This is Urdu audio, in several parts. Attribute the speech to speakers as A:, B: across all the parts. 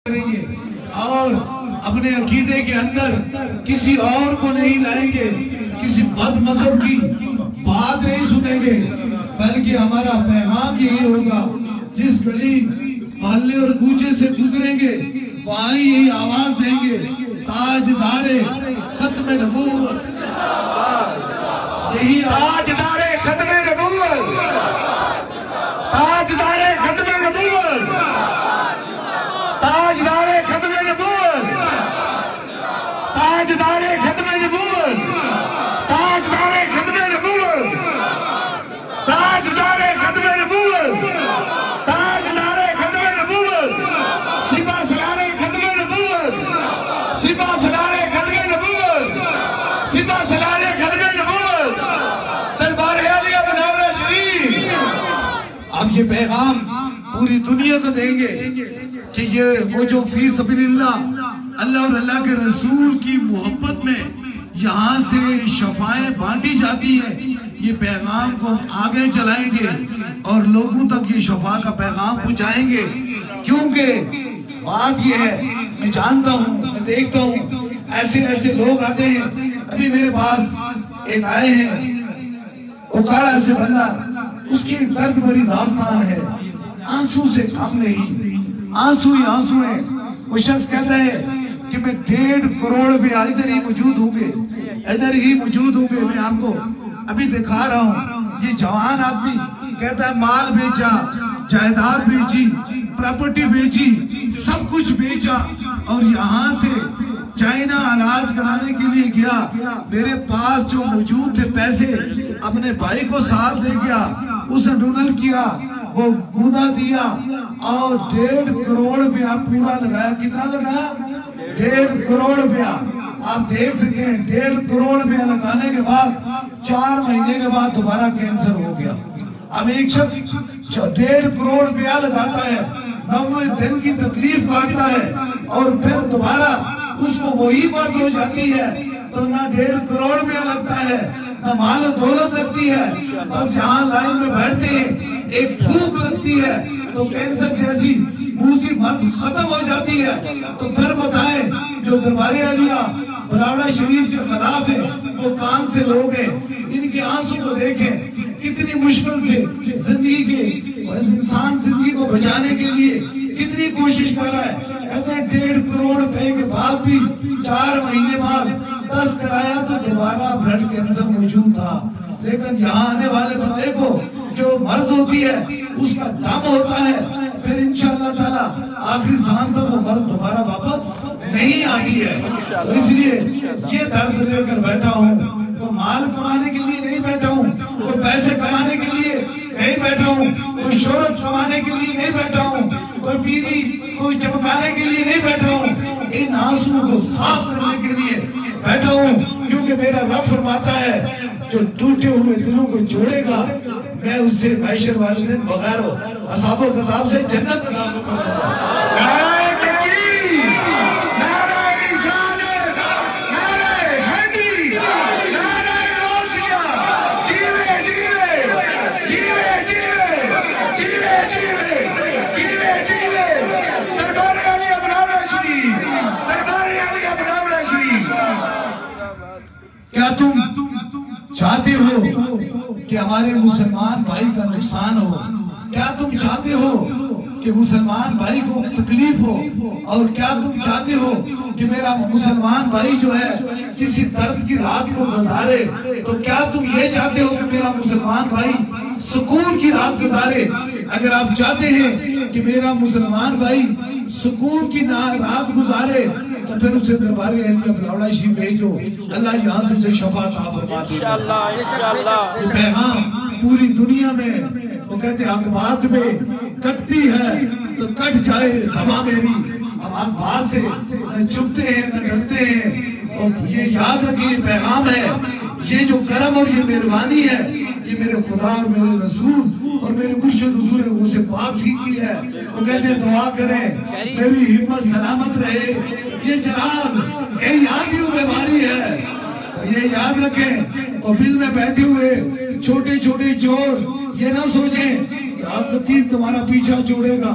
A: کریں گے اور اپنے عقیدے کے اندر کسی اور کو نہیں لائیں گے، کسی بد مذہب کی بات نہیں سنیں گے، بلکہ ہمارا پیغام یہی ہوگا، جس گلی محلے اور کوچے سے گزریں گے وہاں یہی آواز دیں گے، تاجدار ختم نبوت، یہی
B: تاجدار ختم نبوت، تاجدار ختم نبوت، تاجدار ختم نبوت، تاجدار ختم نبوت، تاجدار ختم نبوت، تاجدار ختم نبوت، تاجدار ختم نبوت، سپہ سالار ختم نبوت، سپہ سالار ختم نبوت، سپہ سالار ختم نبوت، دربار عالیہ منورہ شریف۔
A: اب یہ پیغام پوری دنیا کو دیں گے کہ یہ وہ جو فی سبیل اللہ اور اللہ کے رسول کی محبت میں یہاں سے شفاعیں بانٹی جاتی ہے، یہ پیغام کو آگے چلائیں گے اور لوگوں تک یہ شفاع کا پیغام پہنچائیں گے، کیونکہ بات یہ ہے، میں جانتا ہوں، میں دیکھتا ہوں ایسے لوگ آتے ہیں، ابھی میرے پاس ایک آئے ہیں اکاڑا سے بندہ، اس کی درد بھری داستان ہے، آنسو سے کم نہیں، آنسو ہی آنسو ہیں۔ وہ شخص کہتا ہے کہ میں 1.5 کروڑ روپیہ ادھر ہی موجود ہوں گے، میں آپ کو ابھی دکھا رہا ہوں۔ یہ جوان آدمی کہتا ہے مال بیچا، جائیداد بیچی، پراپرٹی بیچی، سب کچھ بیچا اور یہاں سے چائنا علاج کرانے کے لیے گیا، میرے پاس جو موجود تھے پیسے اپنے بھائی کو ساتھ لے گیا، اسے ڈونل کیا، وہ گودا دیا اور 1.5 کروڑ روپیہ پورا لگایا۔ کتنا لگایا؟ 1.5 کروڑ روپیہ۔ آپ دیکھ سکتے ہیں 1.5 کروڑ روپیہ لگانے کے بعد 4 مہینے کے بعد دوبارہ کینسر ہو گیا۔ اب ایک شخص 1.5 کروڑ روپیہ لگاتا ہے، 90 دن کی تکلیف کاٹتا ہے اور پھر دوبارہ اس کو وہی مرض ہو جاتی ہے، تو نہ 1.5 کروڑ روپیہ لگتا ہے، نہ مال و دولت لگتی ہے، بس یہاں لائن میں بیٹھتے ہیں، ایک پھوک لگتی ہے تو کینسر جیسی موذی مرض ختم ہو جاتی ہے۔ تو پھر بتائیں جو دربار عالیہ بلاوڑہ شریف کے خلاف ہے وہ کون سے لوگ ہیں؟ ان کے آنسو کو دیکھیں، کتنی مشکل سے زندگی کے انسان زندگی کو بچانے کے لیے کتنی کوشش کر رہا ہے۔ کہتے ہیں 1.5 کروڑ روپے کے بعد بھی 4 مہینے بعد ٹیسٹ کرایا تو دوبارہ بلڈ کینسر موجود تھا۔ لیکن یہاں آنے والے بندے کو جو مرض ہوتی ہے اس کا دم ہوتا ہے، پھر انشاءاللہ تعالی آخری سانس تک وہ مرض دوبارہ واپس نہیں آتی ہے۔ تو اس لیے یہ درد لے کر بیٹھا ہوں، تو مال کمانے کے لیے نہیں بیٹھا ہوں، کوئی پیسے کمانے کے لیے نہیں بیٹھا ہوں، کوئی شہرت کمانے کے لیے نہیں بیٹھا ہوں، کوئی پیری کوئی چمکانے کے لیے نہیں بیٹھا ہوں، ان آنسو کو صاف کرنے کے لیے بیٹھا ہوں، کیونکہ میرا رب فرماتا ہے جو ٹوٹے ہوئے دلوں کو جوڑے گا میں اس سے معاشر والدین بغیر اصحاب و خطاب سے جنت عطا کروں گا۔ کیا تم چاہتے ہو کہ ہمارے مسلمان بھائی کا نقصان ہو؟ کیا تم چاہتے ہو کہ مسلمان بھائی کو تکلیف ہو؟ اور کیا تم چاہتے ہو کہ میرا مسلمان بھائی جو ہے کسی درد کی رات کو گزارے؟ تو کیا تم یہ چاہتے ہو کہ میرا مسلمان بھائی سکون کی رات گزارے؟ اگر آپ چاہتے ہیں کہ میرا مسلمان بھائی سکون کی رات گزارے تو پھر اسے دربار عالیہ بلاوڑہ شریف بھیجو، اللہ یہاں سے اسے شفاعت عطا فرما دے گا۔ یہ پیغام پوری دنیا میں وہ کہتے ہیں حق بات میں کٹتی ہے تو کٹ جائے زبان میری، ہم حق بات سے نہ چھپتے ہیں نہ ڈرتے ہیں، اور یہ یاد رکھیں یہ پیغام ہے، یہ جو کرم اور یہ مہربانی ہے یہ میرے خدا اور میرے رسول اور میرے مرشد حضور غوث پاک سیکھی ہے۔ وہ کہتے ہیں دعا کریں میری ہمت سلامت رہے، یہ چراغ یہ یادیوں بیماری ہے، تو یہ یاد رکھیں۔ اور دل میں بیٹھے ہوئے چھوٹے چھوٹے چور یہ نہ سوچیں کہ آپ خطیب تمہارا پیچھا چھوڑے گا،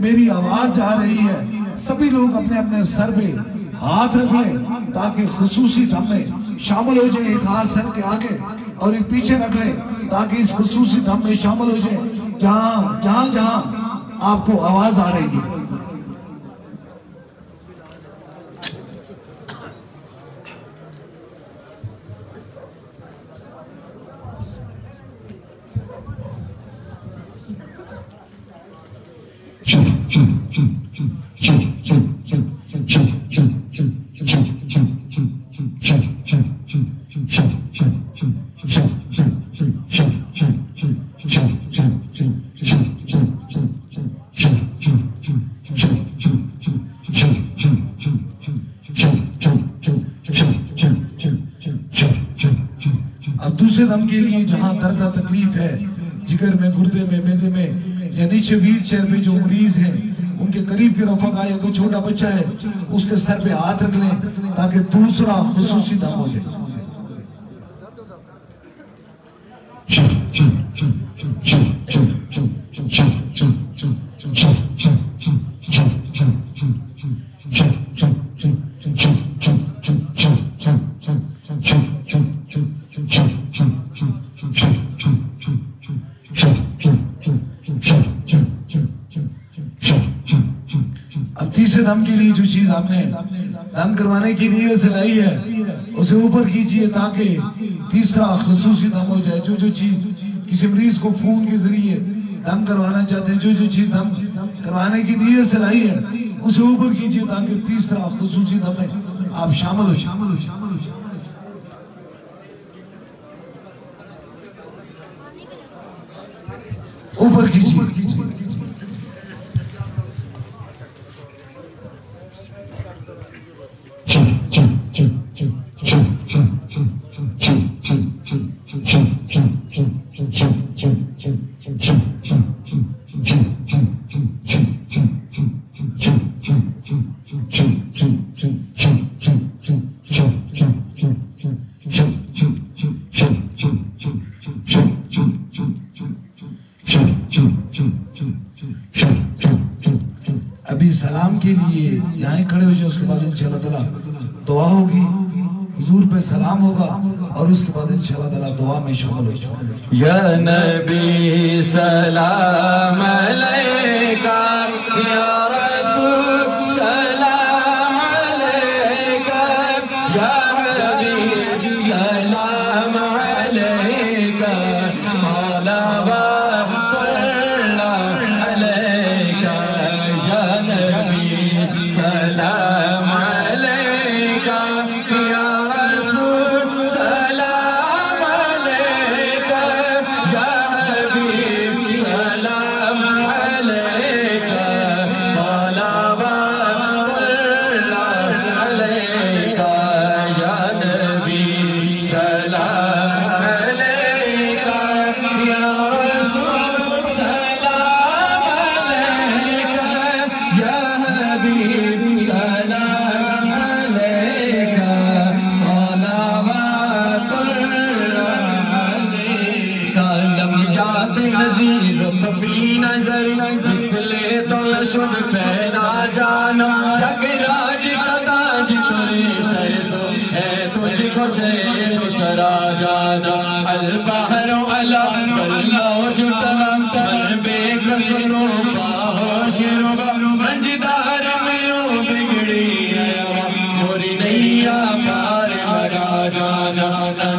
A: میری آواز جا رہی ہے، سبھی لوگ اپنے اپنے سر پہ ہاتھ رکھ لیں تاکہ خصوصی دم میں شامل ہو جائیں. ایک ہاتھ سر کے آگے اور ایک پیچھے رکھ لیں تاکہ اس خصوصی دم میں شامل ہو جائیں جہاں جہاں آپ کو آواز آ رہی ہے. اب دوسرے دم کے لیے جہاں درد تکلیف ہے، جگر میں، گردے میں، معدے میں یا نیچے ویل چیئر پہ جو مریض ہیں، ان کے قریب کے رفقا یا کوئی چھوٹا بچہ ہے، اس کے سر پہ ہاتھ رکھ لیں تاکہ دوسرا خصوصی دم ہو جائے. اب تیسرے دم کے لیے جو چیز آپ نے دم کروانے کی نیت سے لائی ہے اسے اوپر کیجئے تاکہ تیسرا خصوصی دم ہو جائے. جو چیز کسی مریض کو خون کے ذریعے دم کروانا چاہتے ہیں، جو چیز دم کروانے کی نیت سے لائی ہے اسے اوپر کیجئے تاکہ تیسرا خصوصی دم میں آپ شامل ہو جائیں. اوپر کیجئے. ابھی سلام کے لیے یہاں کھڑے ہو جائے، اس کے بعد انشاءاللہ تعالیٰ دعا ہوگی، حضور پہ سلام ہوگا اور اس کے بعد انشاءاللہ تعالیٰ دعا میں شامل ہو جائے.
C: یا نبی سلام علیکہ، یا رسول سلام علیکہ، یا حبیب سلام علیکہ، صلوات اللہ علیکہ، یا نبی سلام علیکہ، یا رسول سلام علیکہ، یا حبیب سلام علیکہ، صلوات اللہ علیکہ، یا نبی سلام علیکہ، یا رسول سلام علیکہ، یا حبیب سلام علیکہ، صلوات اللہ علیکہ. لم یاد نظیر فی نظر، مثل تو شد پہلا جانا، جگ راج کا تاج تری سر سو ہے تجھ کو شیر سرا جانا. البحر علا والموج تمام، من بے کس کو باہوش ربا، منجدار میں بگڑی ہے موری نیا پار لگا جانا.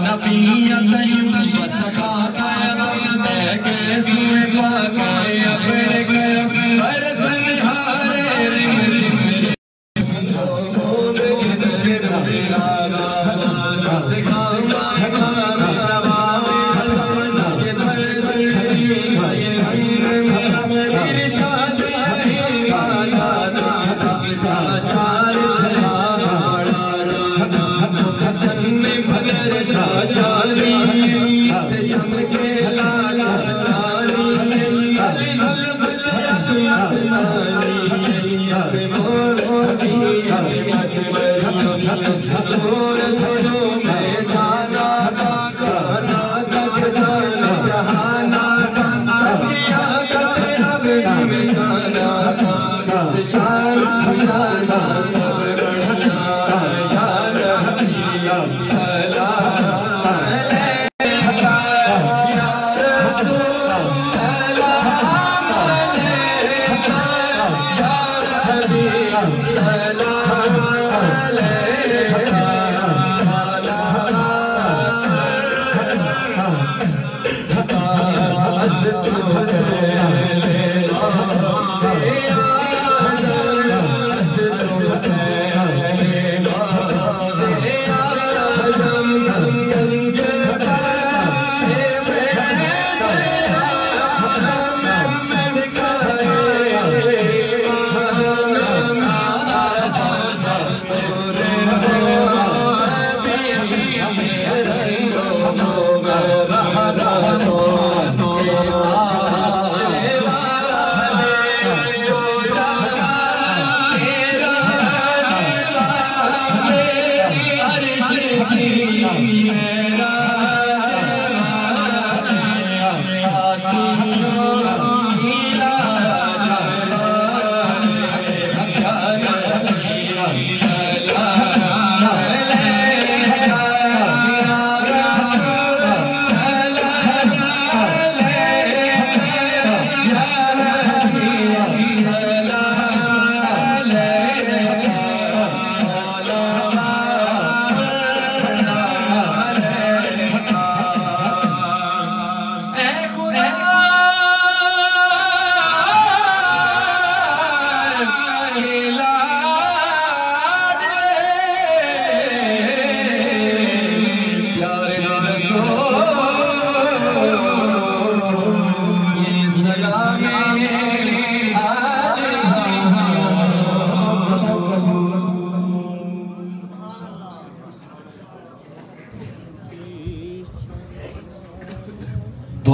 C: نبیت شمس سکھا قیدم، میں کیس میں واقعی اپر گیا، برس نہارے رم جملے جہانا سچیا کا تیرا بے نشانہ.